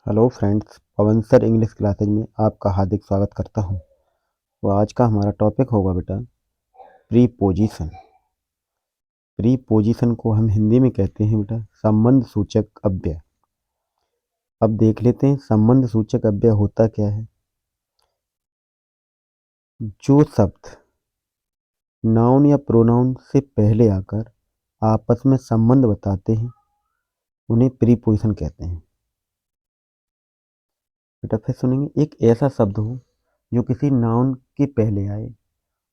Hello friends, पवन sir English classes में आपका हार्दिक स्वागत करता हूं। तो आज का हमारा टॉपिक होगा बेटा प्रीपोजिशन। प्रीपोजिशन को हम हिंदी में कहते हैं बेटा संबंध सूचक अव्यय। अब देख लेते हैं संबंध सूचक अव्यय होता क्या है। जो शब्द नाउन या प्रोनाउन से पहले आकर आपस में संबंध बताते हैं उन्हें प्रीपोजिशन कहते हैं। बेटा फिर सुनेंगे, एक ऐसा शब्द हो जो किसी नाउन के पहले आए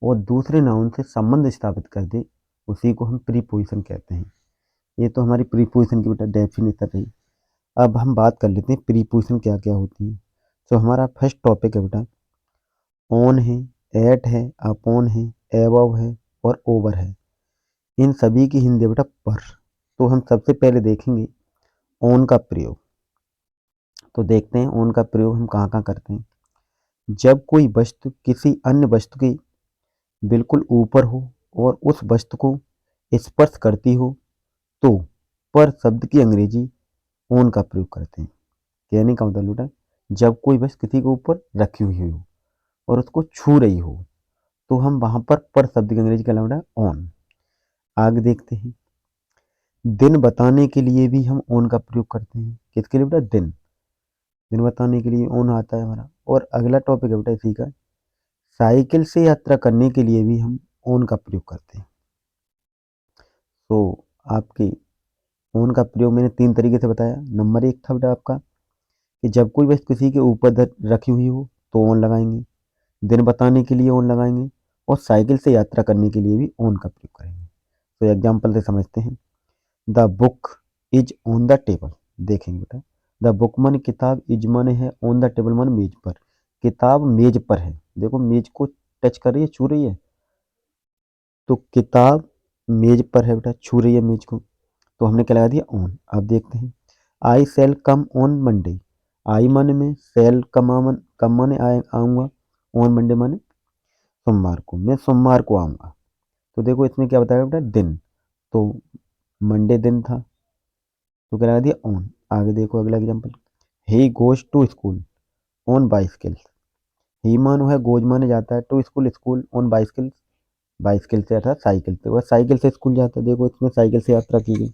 और दूसरे नाउन से संबंध स्थापित कर दे, उसी को हम प्रीपोजिशन कहते हैं। ये तो हमारी प्रीपोजिशन की बेटा डेफिनेशन रही। अब हम बात कर लेते हैं प्रीपोजिशन क्या क्या होती है। तो हमारा फर्स्ट टॉपिक है बेटा ऑन है, एट है, अपॉन है, एबव है और ओवर है। इन सभी की हिंदी है बेटा पर। तो हम सबसे पहले देखेंगे ऑन का प्रयोग। तो देखते हैं ऑन का प्रयोग हम कहाँ कहाँ करते हैं। जब कोई वस्तु किसी अन्य वस्तु के बिल्कुल ऊपर हो और उस वस्तु को स्पर्श करती हो तो पर शब्द की अंग्रेजी ऑन का प्रयोग करते हैं। कहने का मतलब बेटा जब कोई वस्तु किसी के ऊपर रखी हुई हो और उसको छू रही हो तो हम वहां पर शब्द की अंग्रेजी का बेटा ऑन। आगे देखते हैं दिन बताने के लिए भी हम ऑन का प्रयोग करते हैं। किसके लिए बेटा दिन। दिन बताने के लिए ऑन आता है हमारा। और अगला टॉपिक है बेटा इसी का साइकिल से यात्रा करने के लिए भी हम ऑन का प्रयोग करते हैं। तो आपकी ऑन का प्रयोग मैंने 3 तरीके से बताया। नंबर 1 था बेटा आपका कि जब कोई वस्तु किसी के ऊपर रखी हुई हो तो ऑन लगाएंगे, दिन बताने के लिए ऑन लगाएंगे और साइकिल से यात्रा करने के लिए भी ऑन का प्रयोग करेंगे। तो एग्जाम्पल से समझते हैं। The book is on the table. देखेंगे बेटा द बुक मन किताब, इज मन है, ऑन द टेबल मन मेज पर। किताब मेज पर है, देखो मेज को टच कर रही है, छू रही है। तो किताब मेज पर है बेटा, छू रही है मेज को, तो हमने क्या लगा दिया ऑन। अब देखते हैं आई सेल कम ऑन मंडे। आई माने में, सेल कम माने आऊँगा, ऑन मंडे माने सोमवार को, मैं सोमवार को आऊँगा। तो देखो इसमें क्या बताया बेटा दिन, तो मंडे दिन था तो क्या लगा दिया ऑन। आगे देखो अगला example he goes to school on bicycle. He मानो है, गोज माने जाता है, to school school, on bicycle bicycle से अर्थात साइकिल पे, वह साइकिल से स्कूल जाता है। देखो इसमें साइकिल से यात्रा की गई।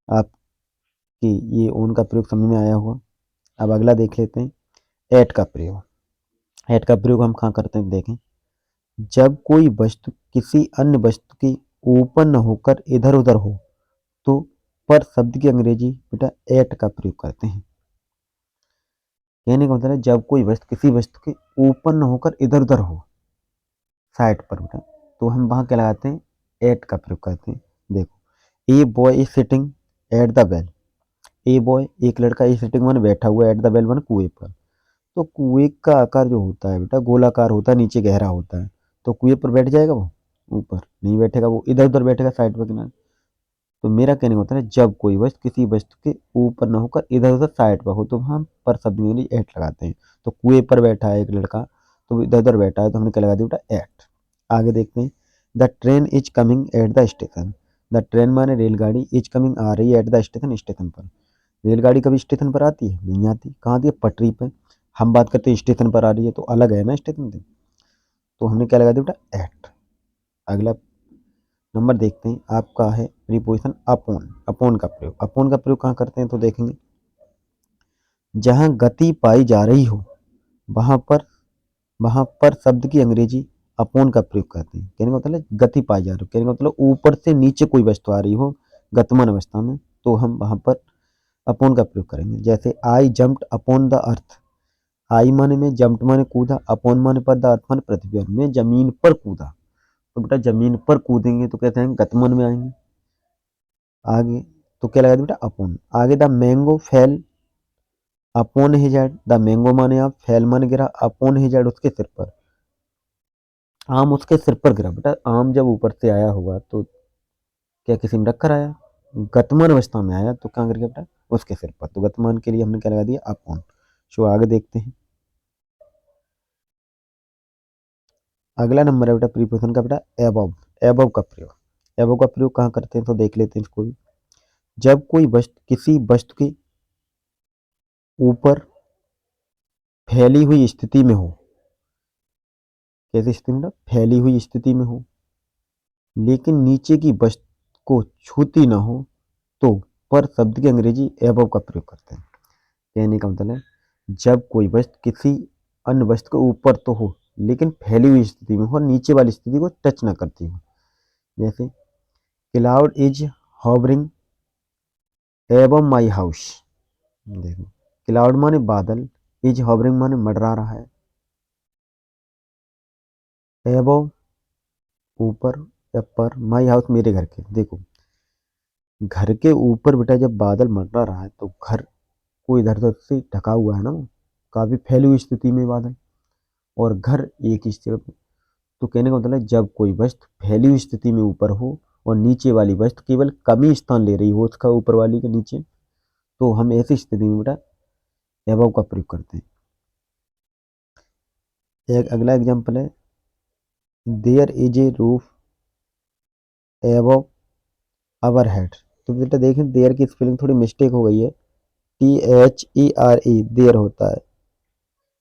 आपकी ये ऑन का प्रयोग समझ में आया हुआ। अब अगला देख लेते हैं एट का प्रयोग। एट का प्रयोग हम कहाँ करते हैं देखें। जब कोई वस्तु किसी अन्य वस्तु के ऊपर न होकर इधर उधर हो तो पर शब्द की अंग्रेजी बेटा एट का प्रयोग करते हैं। कहने का मतलब है जब कोई वस्तु किसी वस्तु के ऊपर न होकर इधर उधर हो साइड पर बेटा, तो हम वहां क्या लगाते हैं एट का प्रयोग करते हैं। देखो a boy is sitting at the bell. A boy एक लड़का इज सिटिंग वन बैठा हुआ एट द बेल वन कुएं पर। तो कुएं का आकार जो होता है बेटा गोलाकार होता है, नीचे गहरा होता है। तो कुएं पर बैठ जाएगा वो, ऊपर नहीं बैठेगा, वो इधर उधर बैठेगा साइड पर किनारे। तो मेरा कहने का मतलब है जब कोई वस्तु किसी वस्तु के ऊपर न होकर इधर उधर साइड पर हो तो हम पर शब्द के लिए एट लगाते हैं। तो कुएं पर बैठा है एक लड़का, तो इधर उधर बैठा है तो हमने क्या लगा दिया बेटा एट। आगे देखते हैं the train is coming at the station. The train माने रेलगाड़ी, इज कमिंग आ रही है एट द स्टेशन स्टेशन पर। रेलगाड़ी कभी स्टेशन पर आती है, नहीं आती। कहाँ आती है, पटरी पर। हम बात करते हैं स्टेशन पर आ रही है तो अलग है ना स्टेशन से। तो हमने क्या लगा दिया बेटा एट। अगला नंबर देखते हैं आपका है प्रीपोजिशन अपॉन। अपॉन का प्रयोग, अपॉन का प्रयोग कहाँ करते हैं तो देखेंगे जहाँ गति पाई जा रही हो वहां पर शब्द की अंग्रेजी अपॉन का प्रयोग करते हैं। कहने का मतलब गति पाई जा रही हो, कहने का मतलब ऊपर से नीचे कोई वस्तु आ रही हो गतिमान अवस्था में, तो हम वहां पर अपॉन का प्रयोग करेंगे। जैसे I jumped upon the earth. I माने में, जम्प्ड माने कूदा, अपॉन माने पर, द अर्थ माने पृथ्वी पर, मैं जमीन पर कूदा। तो बेटा जमीन पर कूदेंगे तो कहते हैं गतिमान में आएंगे। आगे तो क्या लगा बेटा अपॉन। आगे the mango fail upon his head. The mango माने आप, फेल माने गिरा, अपॉन हिज हेड उसके सिर पर। आम उसके सिर पर गिरा। बेटा आम जब ऊपर से आया होगा तो क्या किसी में रखकर आया, गतिमान अवस्था में आया तो कहाँ गिर गया बेटा उसके सिर पर। तो गतिमान के लिए हमने क्या लगा दिया अपॉन। सो आगे देखते हैं अगला नंबर है बेटा प्रीपोजिशन का बेटा एबव। एबव का प्रयोग, एबव का प्रयोग कहाँ करते हैं तो देख लेते हैं इसको भी। जब कोई वस्तु किसी वस्तु के ऊपर फैली हुई स्थिति में हो, कैसी स्थिति में? फैली हुई स्थिति में हो, लेकिन नीचे की वस्तु को छूती ना हो, तो पर शब्द की अंग्रेजी एबव का प्रयोग करते हैं। कहने का मतलब है जब कोई वस्तु किसी अन्य वस्तु के ऊपर तो हो लेकिन फैली हुई स्थिति में हो, नीचे वाली स्थिति को टच ना करती हो। जैसे cloud is hovering above my house. देखो, क्लाउड माने बादल, इज हॉवरिंग माने मंडरा रहा है, एबव ऊपर या पर, माई हाउस मेरे घर के। देखो, घर के ऊपर बेटा जब बादल मंडरा रहा है तो घर को इधर उधर से ढका हुआ है ना, वो काफी फैली हुई स्थिति में बादल, और घर एक ही स्थिति में। तो कहने का मतलब है जब कोई वस्तु फैली हुई स्थिति में ऊपर हो और नीचे वाली वस्तु केवल कम ही स्थान ले रही हो उसका ऊपर वाली के नीचे, तो हम ऐसी स्थिति में बेटा एबव का प्रयोग करते हैं। एक अगला एग्जाम्पल है, there is a roof above our head. तो बेटा देखें, देयर की स्पेलिंग थोड़ी मिस्टेक हो गई है, THERE देयर होता है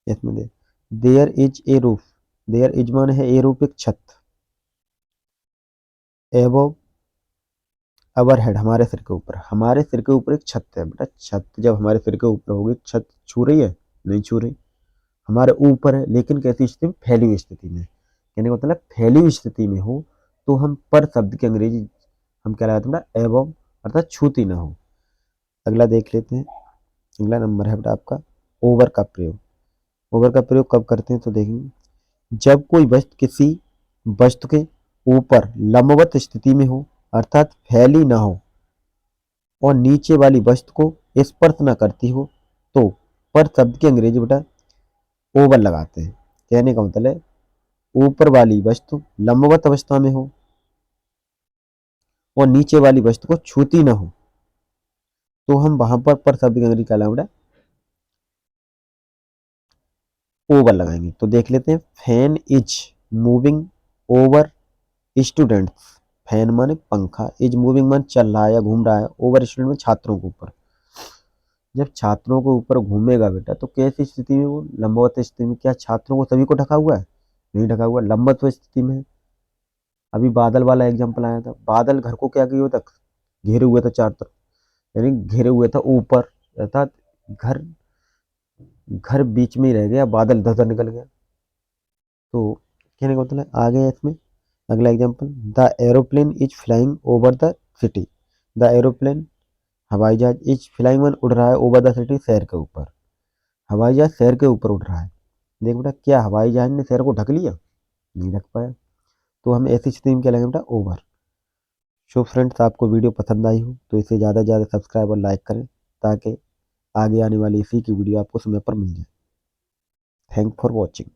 इसमें। There is a roof, there is man है ए रूफ एक छत, एबव अवर हेड हमारे सिर के ऊपर, हमारे सिर के ऊपर एक छत है बेटा। छत जब हमारे सिर के ऊपर होगी, छत छू रही है? नहीं छू रही, हमारे ऊपर है, लेकिन कैसी स्थिति में? फैली हुई स्थिति में। कहने का मतलब फैली हुई स्थिति में हो तो हम पर शब्द की अंग्रेजी हम क्या लगाते हैं बेटा? एबव, अर्थात छूती ना हो। अगला देख लेते हैं, अगला नंबर है बेटा आपका ओवर का प्रयोग। ओवर का प्रयोग कब करते हैं तो देखेंगे, जब कोई वस्तु किसी वस्तु के ऊपर लंबवत स्थिति में हो, अर्थात फैली ना हो, और नीचे वाली वस्तु को स्पर्श न करती हो, तो पर शब्द की अंग्रेजी बेटा ओवर लगाते हैं। कहने का मतलब है ऊपर वाली वस्तु लंबवत अवस्था में हो और नीचे वाली वस्तु को छूती ना हो, तो हम वहां पर शब्द की अंग्रेजी क्या लगाएंगे बेटा? ओवर लगाएंगे। तो देख लेते हैं, fan is moving over students. Fan माने पंखा, इज मूविंग माने चल रहा है या घूम रहा है, ओवर स्टूडेंट में छात्रों के ऊपर। जब छात्रों के ऊपर घूमेगा बेटा तो कैसी स्थिति में? वो लंबवत स्थिति में। क्या छात्रों को सभी को ढका हुआ है? नहीं ढका हुआ, लंबवत स्थिति में है। अभी बादल वाला एग्जांपल आया था, बादल घर को क्या किए हुए तक घेरे हुए था चारों तरफ, यानी घेरे हुए था ऊपर, अर्थात घर घर बीच में ही रह गया, बादल इधर उधर निकल गया। तो कहने का मतलब है, आगे है इसमें अगला example, the aeroplane is flying over the city. The aeroplane हवाई जहाज, इज फ्लाइंग वन उड़ रहा है, ओवर द सिटी शहर के ऊपर। हवाई जहाज शहर के ऊपर उड़ रहा है। देख बेटा, क्या हवाई जहाज ने शहर को ढक लिया? नहीं ढक पाया, तो हम ऐसी स्थिति में क्या लगेगा बेटा? ओवर। सो फ्रेंड्स, आपको वीडियो पसंद आई हो तो इसे ज़्यादा से ज़्यादा सब्सक्राइब और लाइक करें, ताकि आगे आने वाली इसी की वीडियो आपको समय पर मिल जाए। Thank for watching.